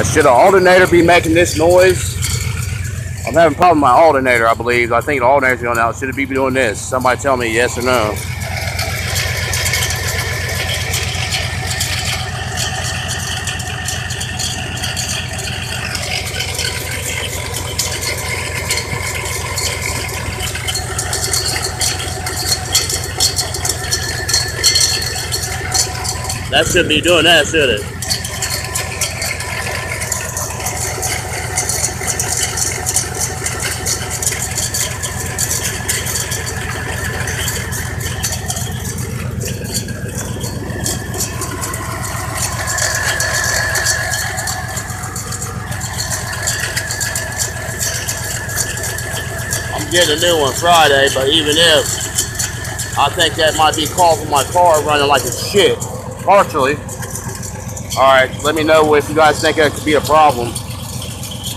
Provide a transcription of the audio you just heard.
Should an alternator be making this noise? I'm having a problem with my alternator, I believe. I think the alternator's going out. Should it be doing this? Somebody tell me yes or no. That shouldn't be doing that, should it? I'm getting a new one Friday, but even if, I think that might be causing my car running like a shit. Partially. Alright, let me know if you guys think that could be a problem.